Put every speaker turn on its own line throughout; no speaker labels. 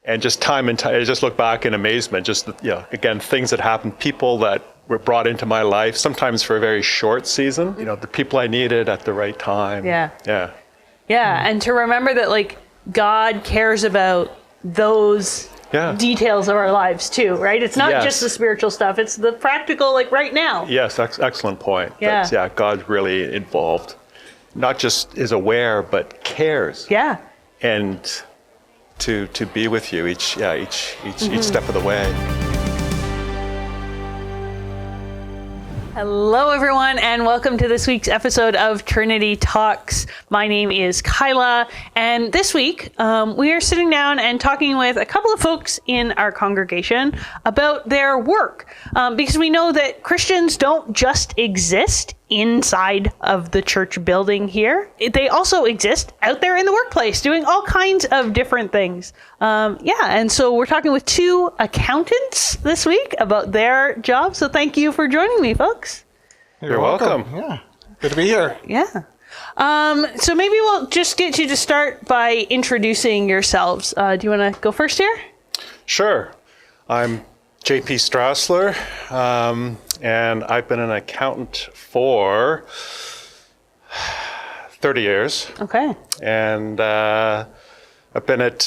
And just time and time, I just look back in amazement, just, again, things that happened, people that were brought into my life, sometimes for a very short season, the people I needed at the right time.
Yeah.
Yeah.
Yeah. And to remember that, like, God cares about those details of our lives too, right? It's not just the spiritual stuff. It's the practical, like right now.
Yes. Excellent point.
Yeah.
God's really involved. Not just is aware, but cares.
Yeah.
And to be with you each step of the way.
Hello, everyone, and welcome to this week's episode of Trinity Talks. My name is Kylah, and this week we are sitting down and talking with a couple of folks in our congregation about their work, because we know that Christians don't just exist inside of the church building here. They also exist out there in the workplace doing all kinds of different things. And so we're talking with two accountants this week about their jobs. So thank you for joining me, folks.
You're welcome.
Yeah, good to be here.
Yeah. So maybe we'll just get you to start by introducing yourselves. Do you want to go first here?
Sure. I'm JP Strassler, and I've been an accountant for 30 years.
Okay.
And I've been at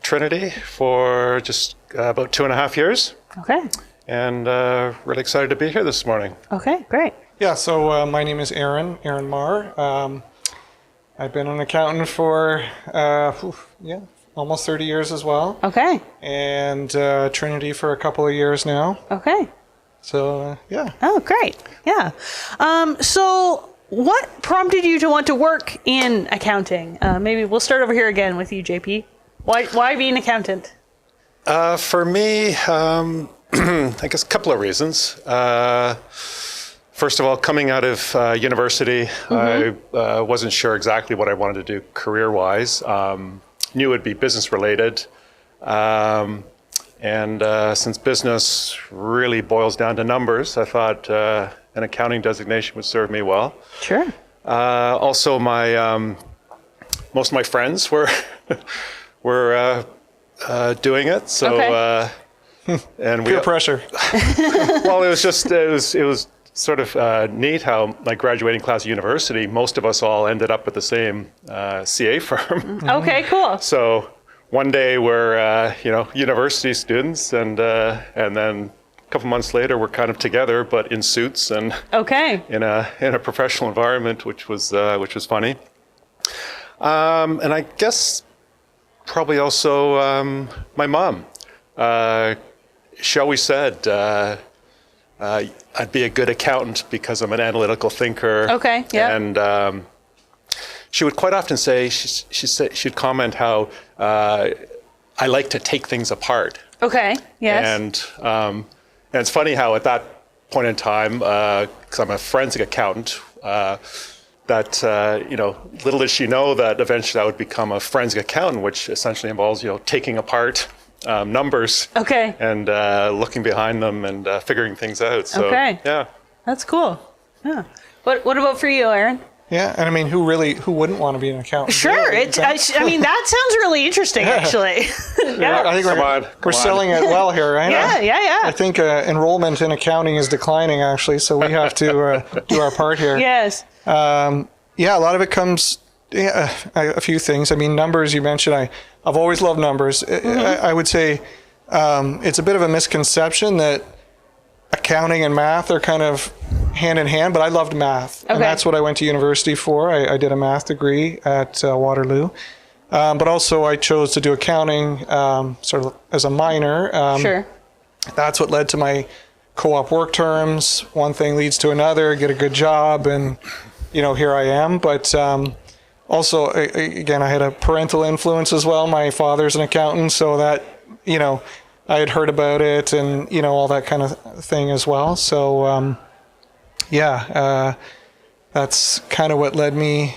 Trinity for just about 2.5 years.
Okay.
And really excited to be here this morning.
Okay, great.
Yeah, so my name is Aaron Marr. I've been an accountant for, almost 30 years as well.
Okay.
And Trinity for a couple of years now.
Okay.
So, yeah.
Oh, great. Yeah. So what prompted you to want to work in accounting? Maybe we'll start over here again with you, JP. Why be an accountant?
For me, I guess a couple of reasons. First of all, coming out of university, I wasn't sure exactly what I wanted to do career-wise. Knew it would be business-related. And since business really boils down to numbers, I thought an accounting designation would serve me well.
Sure.
Also, most of my friends were doing it, so
Okay.
and
Peer pressure.
well, it was sort of neat how my graduating class at university, most of us all ended up at the same CA firm.
Okay, cool.
So one day we're university students, and then a couple months later we're kind of together, but in suits and
Okay.
in a professional environment, which was funny. And I guess probably also my mom. She always said I'd be a good accountant because I'm an analytical thinker.
Okay, yeah.
And she would quite often say, she'd comment how I like to take things apart.
Okay, yes.
And it's funny how at that point in time, because I'm a forensic accountant, that little did she know that eventually I would become a forensic accountant, which essentially involves taking apart numbers. Okay. And looking behind them and figuring things out. So,
okay.
Yeah.
That's cool. Yeah. What about for you, Aaron?
Yeah, and I mean, who wouldn't want to be an accountant?
Sure.
Really?
I mean, that sounds really interesting, actually.
Yeah, I think we're selling it well here, right?
Yeah.
I think enrollment in accounting is declining, actually, so we have to do our part here.
Yes.
A lot of it comes, a few things. I mean, numbers, you mentioned, I've always loved numbers. I would say it's a bit of a misconception that accounting and math are kind of hand in hand, but I loved math. Okay. And that's what I went to university for. I did a math degree at Waterloo. But also I chose to do accounting sort of as a minor.
Sure.
That's what led to my co-op work terms. One thing leads to another, get a good job, and here I am. But also, again, I had a parental influence as well. My father's an accountant, so that, I had heard about it and, all that kind of thing as well. So, that's kind of what led me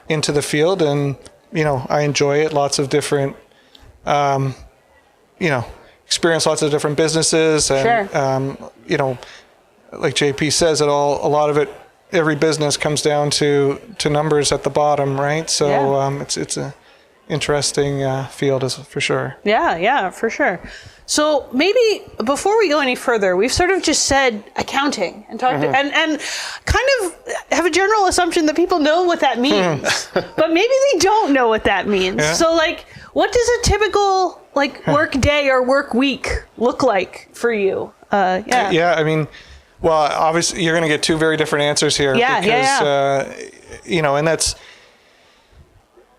into the field. And, I enjoy it. Lots of different, experience lots of different businesses. And,
sure.
Like JP says, a lot of it, every business comes down to numbers at the bottom, right? So it's interesting field, is for sure.
Yeah, for sure. So maybe before we go any further, we've sort of just said accounting and talked and kind of have a general assumption that people know what that means, but maybe they don't know what that means.
Yeah.
So like, what does a typical work day or work week look like for you?
Yeah, I mean, well, obviously you're going to get two very different answers here. And that's,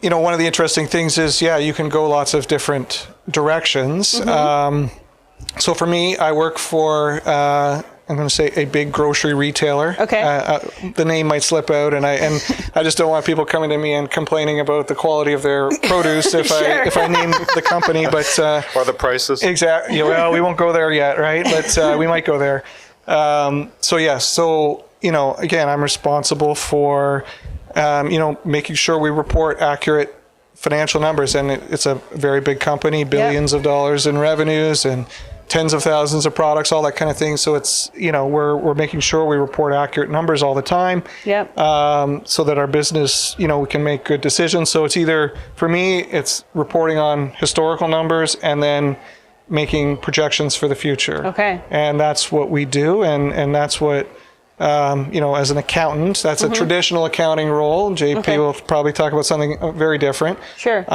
one of the interesting things is, you can go lots of different directions. So for me, I work for, I'm going to say a big grocery retailer.
Okay.
The name might slip out, and I just don't want people coming to me and complaining about the quality of their produce if I name the company, but
or the prices.
Exactly. Well, we won't go there yet, right? But we might go there. So again, I'm responsible for making sure we report accurate financial numbers, and it's a very big company, billions of dollars in revenues and tens of thousands of products, all that kind of thing. So it's, we're making sure we report accurate numbers all the time. So that our business, we can make good decisions. So it's either, for me, it's reporting on historical numbers and then making projections for the future.
Okay.
And that's what we do. And that's what, as an accountant, that's a traditional accounting role. JP will probably talk about something very different.
Sure.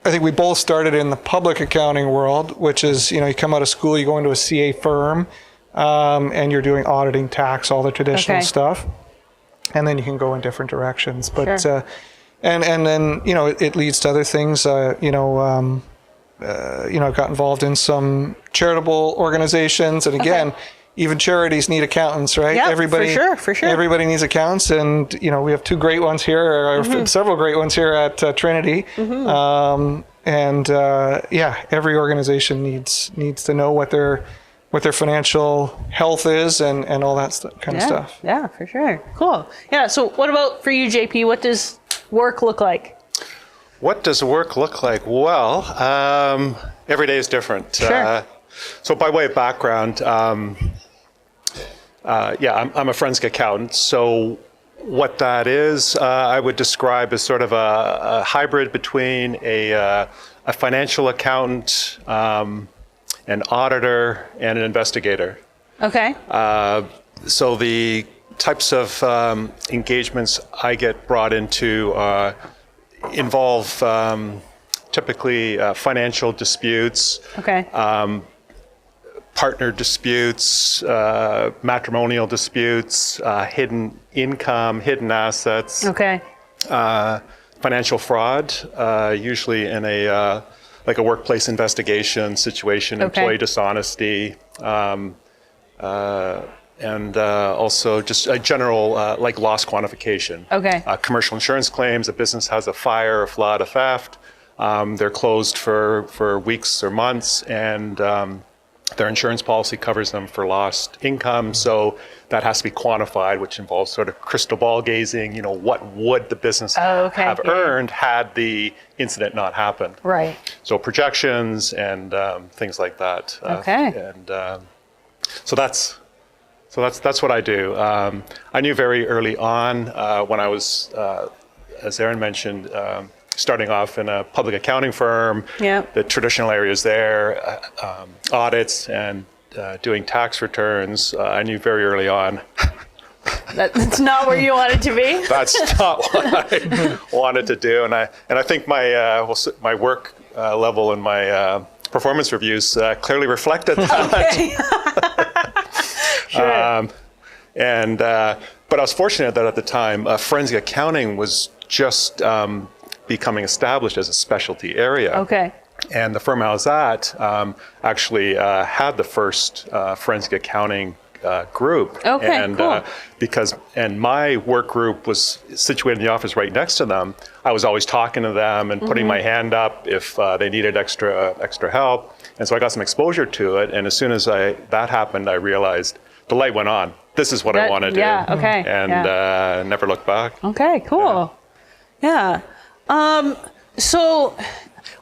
I think we both started in the public accounting world, which is, you come out of school, you go into a CA firm, and you're doing auditing, tax, all the traditional stuff. And then you can go in different directions. But, and then, it leads to other things. I've got involved in some charitable organizations. And again, even charities need accountants, right?
Yeah,
everybody,
for sure.
Everybody needs accountants, and we have two great ones here, or several great ones here at Trinity. Every organization needs to know what their financial health is and all that kind of stuff.
Yeah, for sure. Cool. Yeah. So, what about for you, JP? What does work look like?
What does work look like? Well, every day is different.
Sure.
So by way of background, I'm a forensic accountant. So what that is, I would describe as sort of a hybrid between a financial accountant, an auditor, and an investigator.
Okay.
So the types of engagements I get brought into involve typically financial disputes.
Okay.
Partner disputes, matrimonial disputes, hidden income, hidden assets.
Okay.
Financial fraud, usually in a workplace investigation situation, employee dishonesty, and also just a general loss quantification.
Okay.
Commercial insurance claims, a business has a fire, a flood, a theft. They're closed for weeks or months, and their insurance policy covers them for lost income, so that has to be quantified, which involves sort of crystal ball gazing. What would the business have earned had the incident not happened?
Right.
So projections and things like that. So that's what I do. I knew very early on when I was, as Aaron mentioned, starting off in a public accounting firm, the traditional areas there, audits and doing tax returns. I knew very early on.
That's not where you wanted to be?
That's not what I wanted to do. And I think my work level and my performance reviews clearly reflected that.
Okay. Sure.
But I was fortunate that at the time, forensic accounting was just becoming established as a specialty area.
Okay.
And the firm I was at actually had the first forensic accounting group.
Okay,
and
cool.
And my work group was situated in the office right next to them. I was always talking to them and putting my hand up if they needed extra help. And so I got some exposure to it. And as soon as that happened, I realized the light went on. This is what I want to do.
Yeah. Okay.
And never looked back.
Okay. Cool. Yeah. So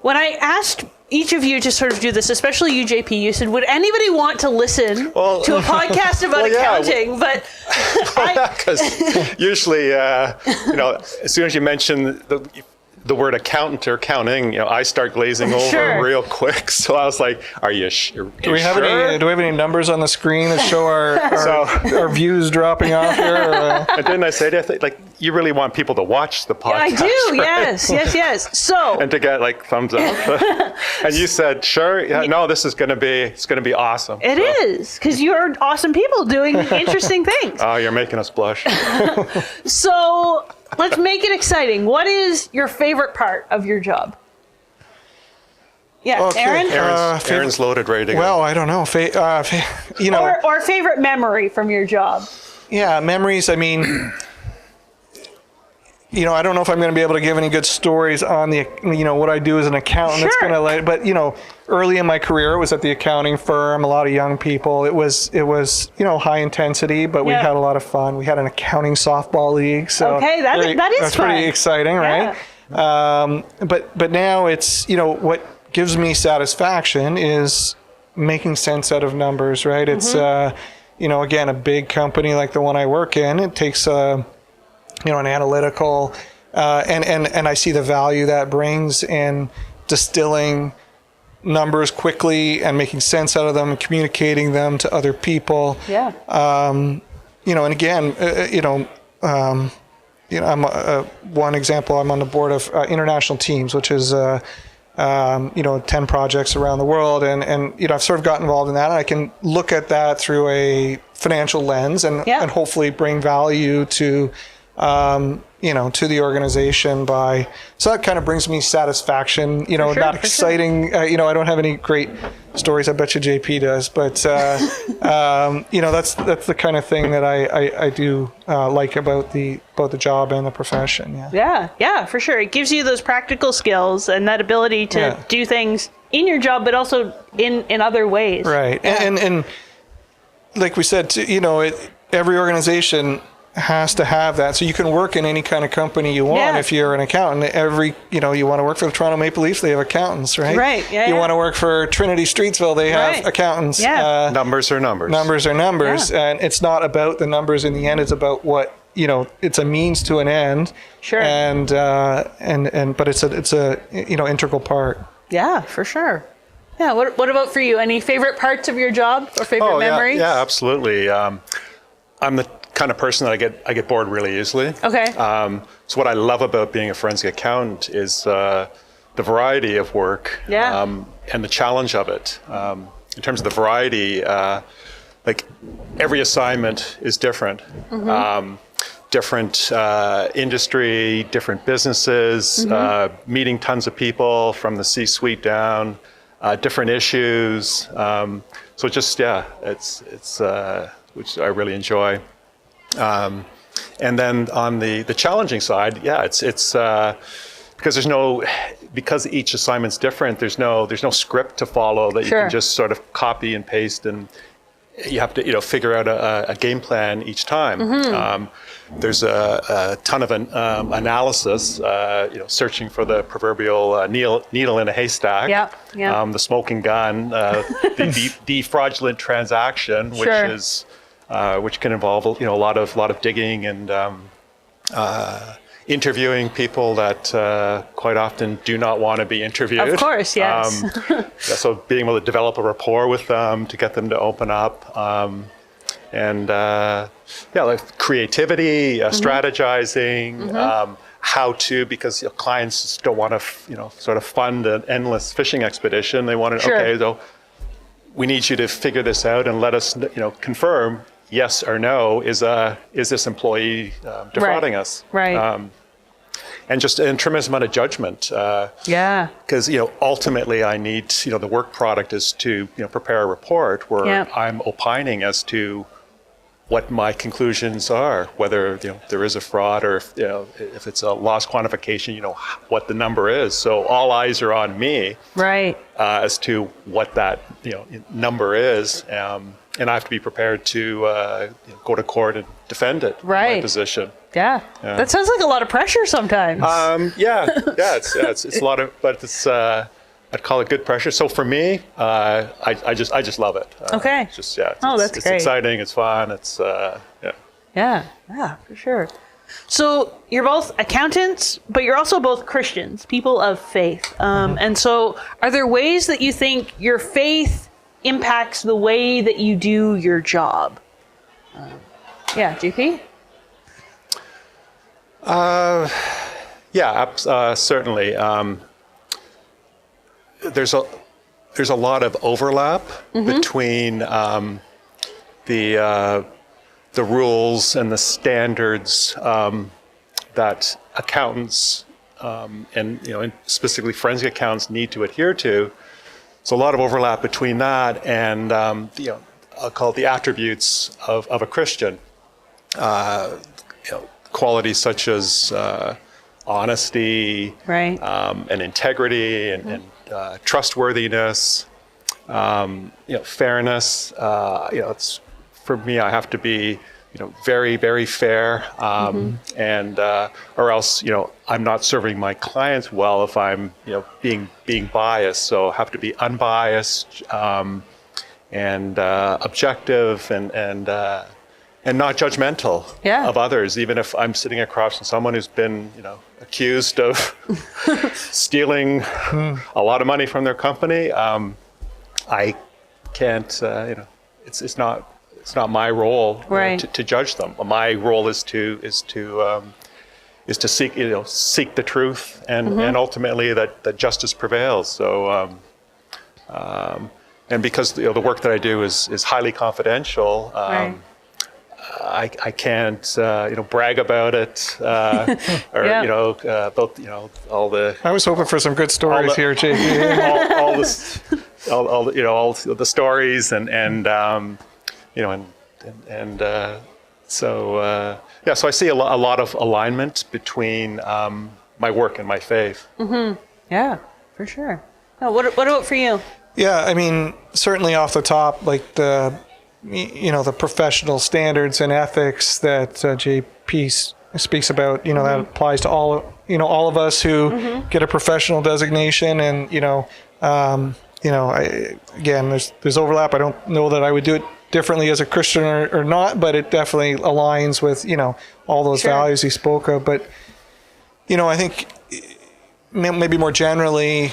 when I asked each of you to sort of do this, especially you, JP, you said, would anybody want to listen to a podcast about accounting? But
because usually, as soon as you mention the word accountant or accounting, I start glazing over
Sure.
real quick. So I was like, "Are you sure?"
Do we have any numbers on the screen that show our views dropping off here?
And didn't I say that? Like, you really want people to watch the podcast?
I do.
Right?
Yes. So
And to get like thumbs up. And you said, "Sure, yeah, no, this is going to be awesome."
it is, because you're awesome people doing interesting things.
Oh, you're making us blush.
So let's make it exciting. What is your favorite part of your job? Yeah,
Okay.
Aaron?
Aaron's loaded, ready to go.
Well, I don't know.
Or favorite memory from your job?
Yeah, memories. I mean, I don't know if I'm going to be able to give any good stories on what I do as an accountant. That's
Sure.
going to, but early in my career, it was at the accounting firm. A lot of young people. It was high intensity, but we
Yeah.
had a lot of fun. We had an accounting softball league. So
Okay, that is
that's
fun.
pretty exciting, right? But now it's what gives me satisfaction is making sense out of numbers, right? It's again, a big company like the one I work in. It takes an analytical, and I see the value that brings in distilling numbers quickly and making sense out of them and communicating them to other people.
Yeah.
And again, I'm one example. I'm on the board of international teams, which is 10 projects around the world, and I've sort of got involved in that. And I can look at that through a financial lens and hopefully bring value to to the organization so that kind of brings me satisfaction, not exciting. I don't have any great stories. I bet you JP does, but, that's the kind of thing that I do like about both the job and the profession.
Yeah, for sure. It gives you those practical skills and that ability to do things in your job, but also in other ways.
Right.
Yeah.
And like we said, every organization has to have that. So you can work in any kind of company you want if you're an accountant. You want to work for the Toronto Maple Leafs, they have accountants, right?
Right. Yeah,
you want to work for Trinity Streetsville, they have accountants.
Yeah.
Numbers are numbers.
Numbers are numbers.
Yeah.
And it's not about the numbers in the end. It's about what, it's a means to an end.
Sure.
But it's a integral part.
Yeah, for sure. Yeah. What about for you? Any favorite parts of your job or favorite memories?
Yeah, absolutely. I'm the kind of person that I get bored really easily.
Okay.
So what I love about being a forensic accountant is the variety of work and the challenge of it. In terms of the variety, like every assignment is different. Different industry, different businesses, meeting tons of people from the C-suite down, different issues. So just, it's which I really enjoy. And then on the challenging side, it's because each assignment's different. There's no script to follow that you can just sort of copy and paste, and you have to figure out a game plan each time. There's a ton of analysis, searching for the proverbial needle in a haystack. The smoking gun, the fraudulent transaction, which is. Which can involve a lot of digging and interviewing people that quite often do not want to be interviewed.
Of course, yes.
So being able to develop a rapport with them to get them to open up, like creativity, strategizing, how to, because clients just don't want to sort of fund an endless fishing expedition. They want to okay, so we need you to figure this out and let us confirm. Yes or no, is this employee defrauding us?
Right.
And just a tremendous amount of judgment. Because ultimately, I need the work product is to prepare a report where I'm opining as to what my conclusions are, whether there is a fraud or if it's a loss quantification, what the number is. So all eyes are on me,
right,
as to what that number is. And I have to be prepared to go to court and defend it. My position.
Yeah, that sounds like a lot of pressure sometimes.
It's a lot of, but it's I'd call it good pressure. So for me, I just love it.
Okay.
It's just
that's
it's
great.
exciting. It's fun. It's
Yeah, for sure. So you're both accountants, but you're also both Christians, people of faith. And so are there ways that you think your faith impacts the way that you do your job? GP?
Certainly. There's a lot of overlap between the rules and the standards that accountants and specifically forensic accountants need to adhere to. So a lot of overlap between that and I'll call it the attributes of a Christian. Qualities such as honesty,
right,
and integrity, and trustworthiness, fairness. It's for me. I have to be, very, very fair, and or else, I'm not serving my clients well if I'm, being biased. So I have to be unbiased and objective and not judgmental of others, even if I'm sitting across from someone who's been, accused of stealing a lot of money from their company. I can't, it's not my role to judge them. My role is to seek the truth and ultimately that justice prevails. So, and because the work that I do is highly confidential. I can't, brag about it, or about all the.
I was hoping for some good stories here, JP.
all the stories so I see a lot of alignment between my work and my faith.
Yeah, for sure. Oh, what about for you?
Yeah, I mean, certainly off the top, like the professional standards and ethics that JP speaks about, that applies to all of us who get a professional designation. And, there's overlap. I don't know that I would do it differently as a Christian or not, but it definitely aligns with, all those values he spoke of. But, I think maybe more generally,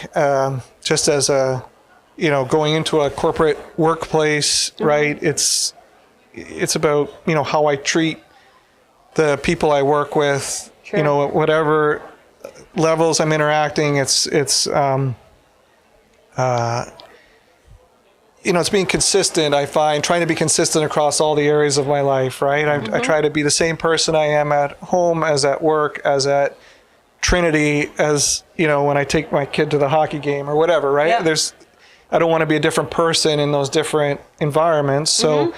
just as a, going into a corporate workplace, right? It's about, how I treat the people I work with, whatever levels I'm interacting, it's being consistent. I find trying to be consistent across all the areas of my life, right? I try to be the same person I am at home as at work, as at Trinity, as, when I take my kid to the hockey game or whatever, right?
Yeah.
I don't want to be a different person in those different environments. So,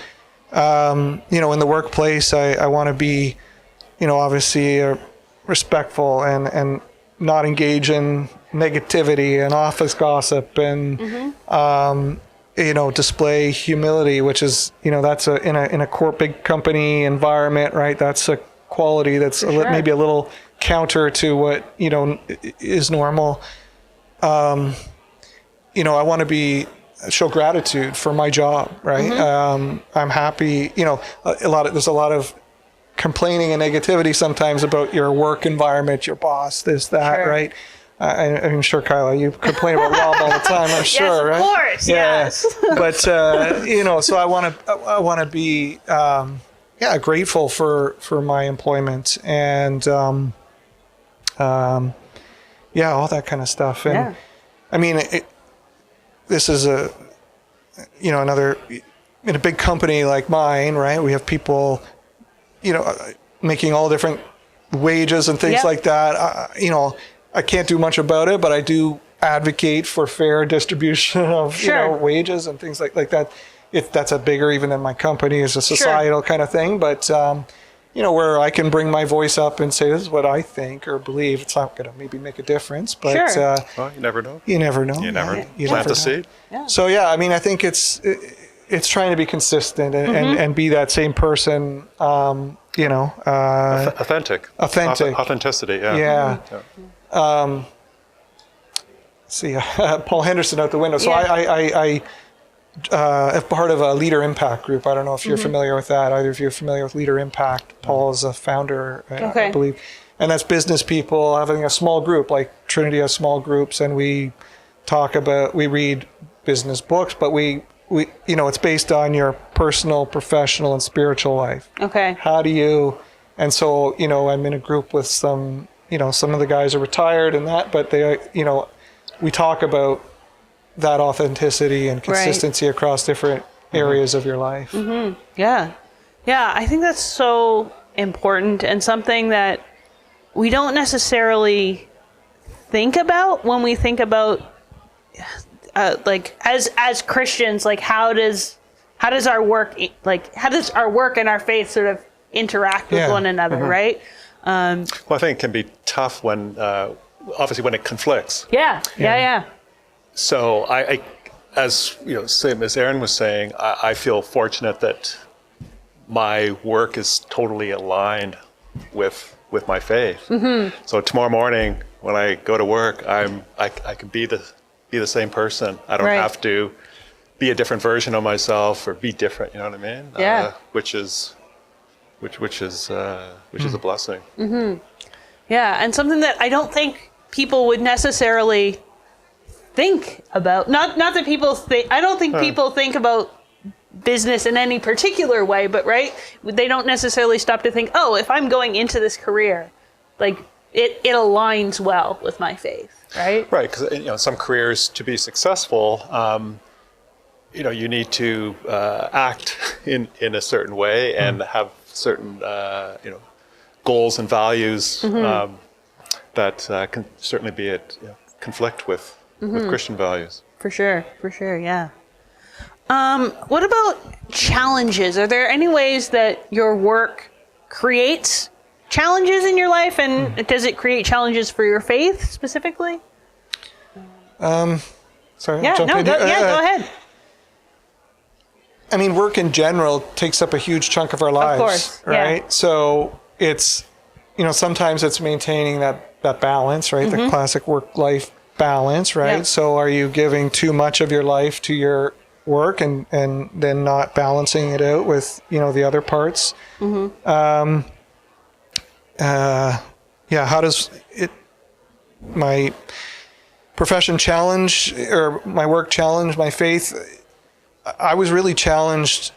in the workplace, I want to be, obviously respectful and not engage in negativity and office gossip and, display humility, which is, that's in a big company environment, right? That's a quality that's maybe a little counter to what, is normal. I want to show gratitude for my job, right? I'm happy, there's a lot of complaining and negativity sometimes about your work environment, your boss, this, that, right? I'm sure, Kylah, you complain about Rob all the time, I'm sure, right?
Yes, of course, yes.
But, so I want to be, grateful for my employment and, all that kind of stuff. And I mean, this is another, in a big company like mine, right? We have people, making all different wages and things like that. I can't do much about it, but I do advocate for fair distribution of, wages and things like that. That's a bigger even than my company is a societal kind of thing. But, where I can bring my voice up and say, this is what I think or believe. It's not going to maybe make a difference, but
well, you never know.
You never know.
You never plant the seed.
Yeah. So I mean, I think it's trying to be consistent and be that same person.
Authentic. Authenticity. Yeah.
See, Paul Henderson out the window. So I part of a Leader Impact group. I don't know if you're familiar with that. Either of you are familiar with Leader Impact. Paul is a founder, I believe. And that's business people having a small group, like Trinity has small groups, and we read business books, but we it's based on your personal, professional, and spiritual life.
Okay.
How do you, and so, I'm in a group with some of the guys are retired and that, but they, we talk about that authenticity and consistency across different areas of your life.
Mm-hmm. Yeah. Yeah. I think that's so important and something that we don't necessarily think about when we think about like as Christians, like how does our work and our faith sort of interact with one another, right?
Well, I think it can be tough when obviously when it conflicts.
Yeah.
So I as same as Aaron was saying, I feel fortunate that my work is totally aligned with my faith. Mm-hmm. So tomorrow morning when I go to work, I can be the same person. I don't have to be a different version of myself or be different. You know what I mean?
Yeah.
Which is a blessing.
Mm-hmm. Yeah, and something that I don't think people would necessarily think about. Not that people think. I don't think people think about business in any particular way, but they don't necessarily stop to think, oh, if I'm going into this career, like it aligns well with my faith, right?
Right, because some careers, to be successful, you need to act in a certain way and have certain goals and values that can certainly be at conflict with Christian values.
For sure, yeah. What about challenges? Are there any ways that your work creates challenges in your life, and does it create challenges for your faith specifically?
Sorry.
Yeah, go ahead.
I mean, work in general takes up a huge chunk of our lives,
of course,
right?
Yeah.
So it's, sometimes it's maintaining that balance, right? The classic work-life balance, right?
Yep.
So are you giving too much of your life to your work and then not balancing it out with, the other parts? Mm-hmm. How does my profession challenge or my work challenge my faith? I was really challenged.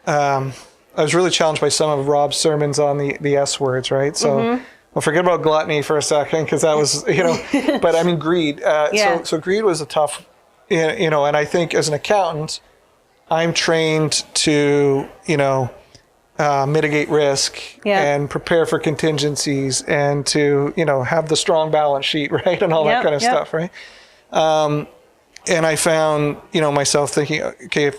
I was really challenged by some of Rob's sermons on the S words, right? So, well, forget about gluttony for a second, because that was, but I mean greed. So greed was a tough, and I think as an accountant, I'm trained to, mitigate risk and prepare for contingencies and to, have the strong balance sheet, right, and all that kind of stuff, right? And I found, myself thinking, okay, if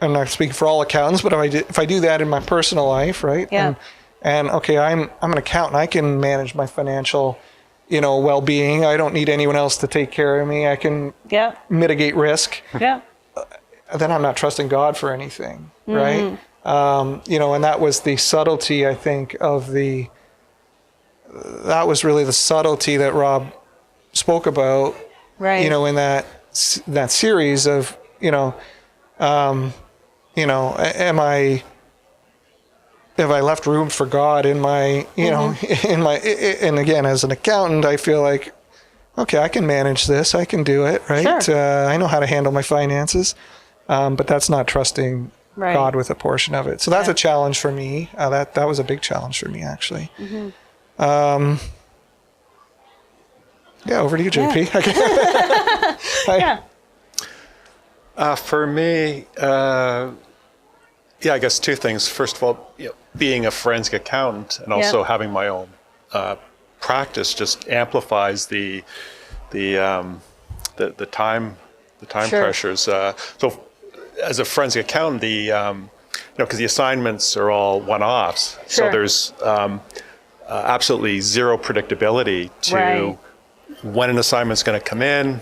I'm not speaking for all accountants, but if I do that in my personal life, right?
Yeah.
And okay, I'm an accountant. I can manage my financial, well-being. I don't need anyone else to take care of me. I can mitigate risk. Yeah. Then I'm not trusting God for anything, right? And that was the subtlety, I think, that was really the subtlety that Rob spoke about, right? In that series of, have I left room for God in my, and again, as an accountant, I feel like, okay, I can manage this. I can do it, right? Sure. I know how to handle my finances, but that's not trusting God with a portion of it. So that's a challenge for me. That was a big challenge for me, actually. Mm-hmm. Over to you, JP.
For me, I guess two things. First of all, being a forensic accountant and also having my own practice just amplifies the time pressures. So as a forensic accountant, because the assignments are all one-offs, so there's absolutely zero predictability to when an assignment's going to come in,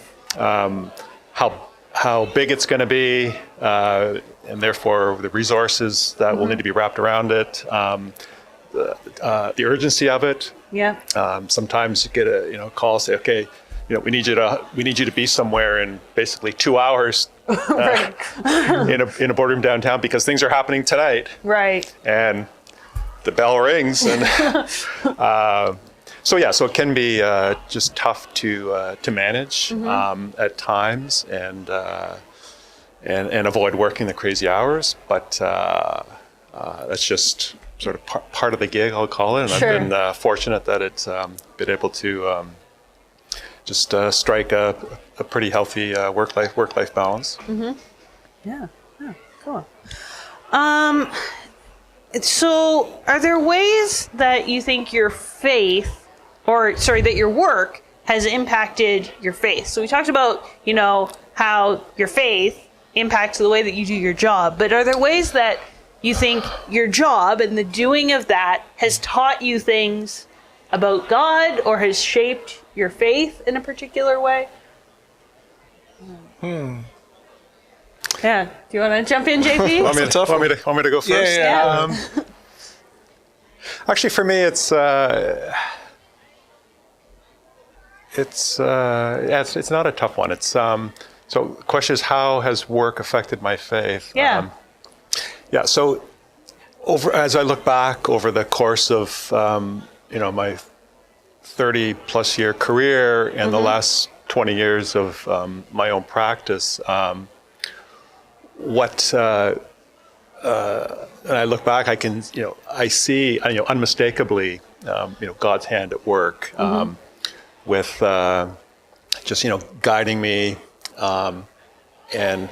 how big it's going to be, and therefore the resources that will need to be wrapped around it, the urgency of it. Yeah. Sometimes you get a call, say, okay, we need you to be somewhere in basically 2 hours
Right.
in a boardroom downtown because things are happening tonight.
Right.
And the bell rings, and so it can be just tough to manage at times, and avoid working the crazy hours. But that's just sort of part of the gig, I'll call it. And
Sure.
I've been fortunate that it's been able to just strike a pretty healthy work-life balance.
Yeah. Cool. So are there ways that you think that your work has impacted your faith? So we talked about, how your faith impacts the way that you do your job, but are there ways that you think your job and the doing of that has taught you things about God or has shaped your faith in a particular way? Yeah. Do you want to jump in, JP?
Want me to go first?
Yeah.
Actually, for me, it's not a tough one. It's so the question is, how has work affected my faith?
Yeah.
So as I look back over the course of my 30+ year career and the last 20 years of my own practice, and I look back, I see unmistakably God's hand at work with just guiding me, and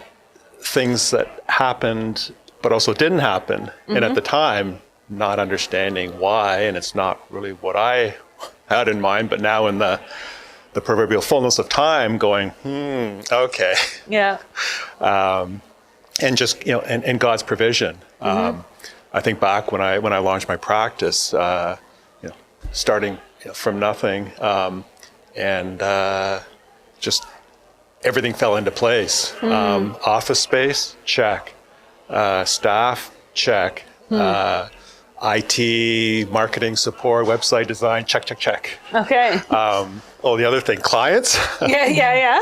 things that happened but also didn't happen, and at the time not understanding why, and it's not really what I had in mind, but now in the proverbial fullness of time going, okay.
Yeah.
And just, and God's provision. I think back when I launched my practice, starting from nothing, and just everything fell into place. Office space, check. Staff, check. IT, marketing support, website design, check.
Okay.
The other thing, clients.
Yeah.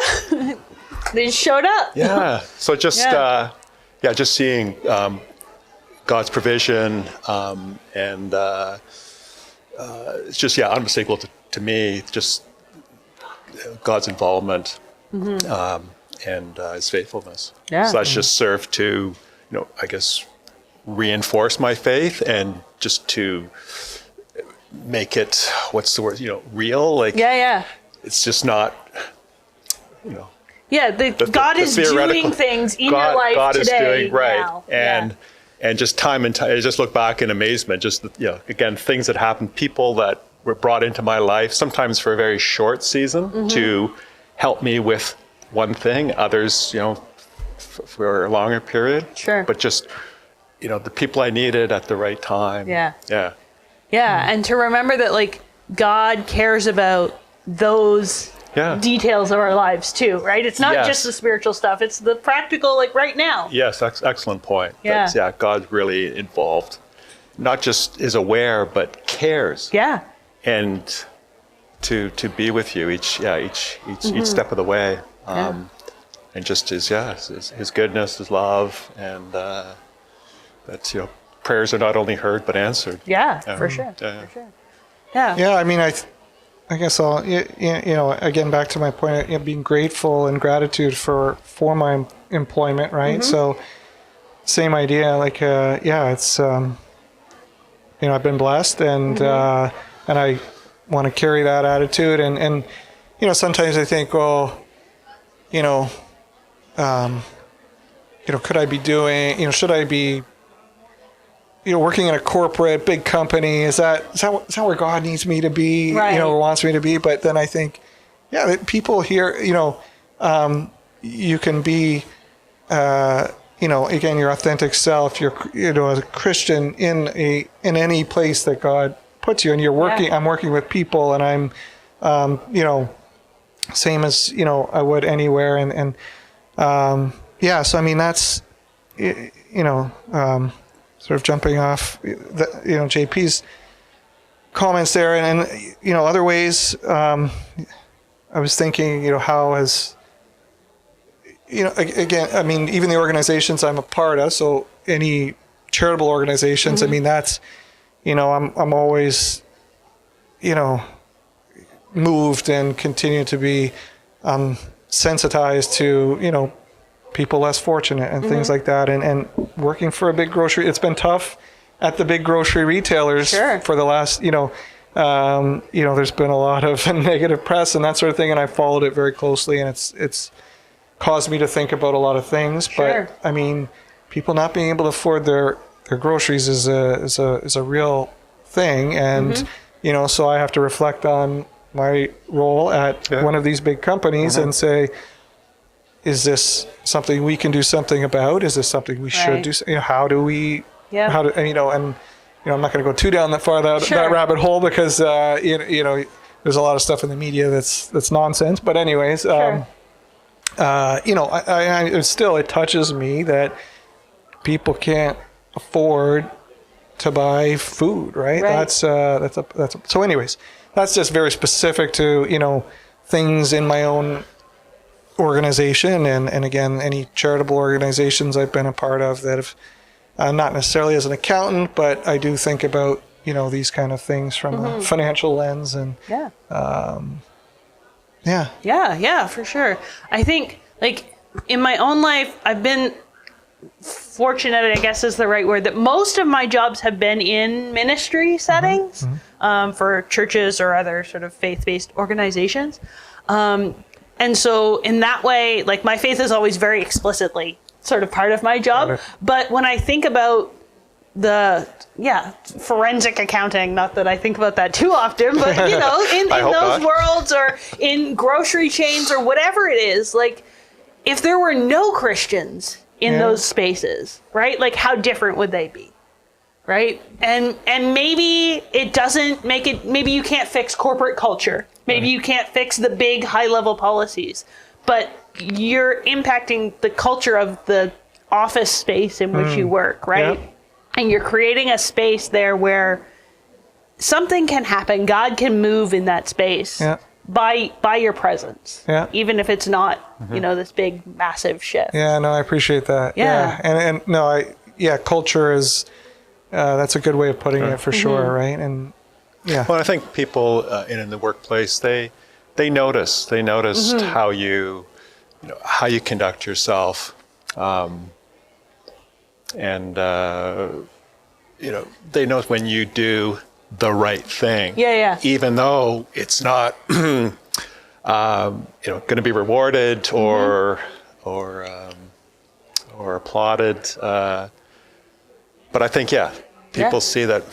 They just showed up.
Yeah. So just just seeing God's provision, and it's just unmistakable to me. Just God's involvement and His faithfulness.
Yeah.
So that's just served to, I guess, reinforce my faith and just to make it, what's the word? Real. Like it's just not,
Yeah, God is doing things in your life
God
today.
Is doing right,
now.
and just time and time. I just look back in amazement. Just again, things that happened, people that were brought into my life, sometimes for a very short season to help me with one thing. Others, for a longer period.
Sure.
But just the people I needed at the right time.
Yeah.
Yeah.
Yeah, and to remember that God cares about those details of our lives too, right? It's not just the spiritual stuff; it's the practical, right now.
Yes, excellent point.
Yeah.
God's really involved. Not just is aware, but cares.
Yeah.
And to be with you each step of the way. And just his goodness, his love, and that prayers are not only heard but answered.
Yeah, for sure. For sure. Yeah.
Yeah, I mean, I guess I'll, again, back to my point of being grateful and gratitude for my employment, right? So same idea, it's, I've been blessed, and I want to carry that attitude. And sometimes I think, could I be doing, should I be, working in a corporate big company? Is that where God needs me to be?
Right.
Or wants me to be? But then I think, that people here, you can be, again, your authentic self. You're, as a Christian in any place that God puts you, and you're working. Yeah. I'm working with people, and I'm, same as I would anywhere, and so I mean that's, sort of jumping off, JP's comments there, and other ways. I was thinking, how has, again, I mean, even the organizations I'm a part of, so any charitable organizations, I mean, that's, I'm always, moved and continue to be sensitized to, people less fortunate and things like that. And working for a big grocery, it's been tough at the big grocery retailers for the last, there's been a lot of negative press and that sort of thing. And I followed it very closely, and it's caused me to think about a lot of things. But I mean, people not being able to afford their groceries is a real thing. And, so I have to reflect on my role at one of these big companies and say, is this something we can do something about? Is this something we should do? How do we, how do, and, I'm not going to go too down that far, that rabbit hole, because, there's a lot of stuff in the media that's nonsense. But anyways, I still, it touches me that people can't afford to buy food, right? So anyways, that's just very specific to, things in my own organization. And again, any charitable organizations I've been a part of that have, not necessarily as an accountant, but I do think about, these kind of things from a financial lens. And
for sure. I think, like, in my own life, I've been fortunate, I guess is the right word, that most of my jobs have been in ministry settings, for churches or other sort of faith-based organizations. And so in that way, like, my faith is always very explicitly sort of part of my job. But when I think about the forensic accounting, not that I think about that too often, but in those worlds, or in grocery chains or whatever it is, like, if there were no Christians in those spaces, right? Like, how different would they be? Right? And maybe it doesn't make it, maybe you can't fix corporate culture. Maybe you can't fix the big high level policies, but you're impacting the culture of the office space in which you work, right? And you're creating a space there where something can happen. God can move in that space by your presence, even if it's not, this big, massive shift.
Yeah, no, I appreciate that. And no, culture is, that's a good way of putting it for sure, right? And
well, I think people in the workplace, they notice how you conduct yourself, and they know when you do the right thing, even though it's not going to be rewarded or applauded, but I think people see that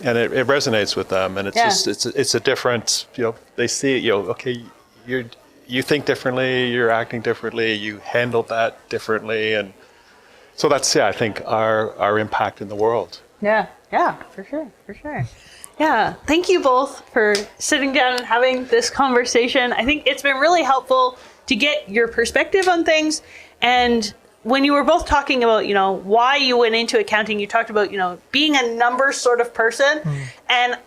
and it resonates with them, and it's just it's a different, they see it, okay, you think differently, you're acting differently, you handle that differently, and so that's I think our impact in the world.
For sure. Yeah, thank you both for sitting down and having this conversation. I think it's been really helpful to get your perspective on things. And when you were both talking about, why you went into accounting, you talked about, being a numbers sort of person. And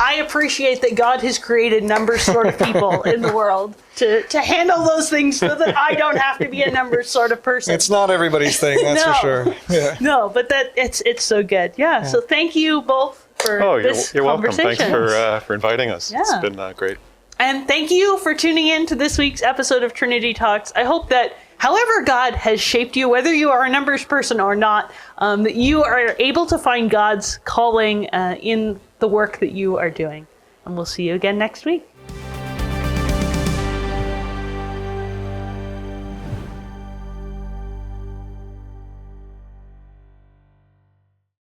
I appreciate that God has created numbers sort of people in the world to handle those things so that I don't have to be a numbers sort of person.
It's not everybody's thing, that's for sure. Yeah.
No, but that it's so good. Yeah. So thank you both for this
you're welcome.
conversation.
Thanks for inviting us. It's been great.
And thank you for tuning in to this week's episode of Trinity Talks. I hope that however God has shaped you, whether you are a numbers person or not, that you are able to find God's calling in the work that you are doing. And we'll see you again next week.